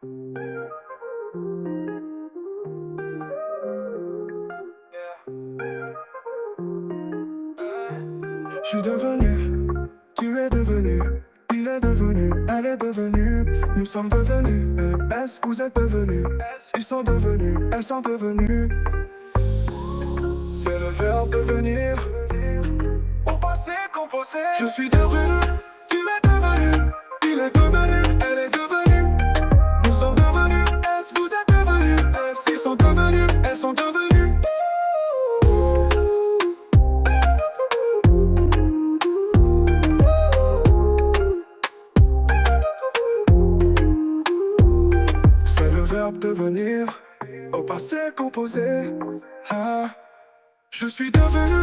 Je suis devenu, tu es devenu, il est devenu, elle est devenue, nous sommes devenus, est-ce vous êtes devenus, ils sont devenus, elles sont devenues. C'est le verbe devenir, au passé composé. Je suis devenu, tu es devenu, il est devenu, elle est devenue, nous sommes devenus, est-ce vous êtes devenus, est-ce ils sont devenus, elles sont devenues. C'est le verbe devenir, au passé composé. Ah, je suis devenu.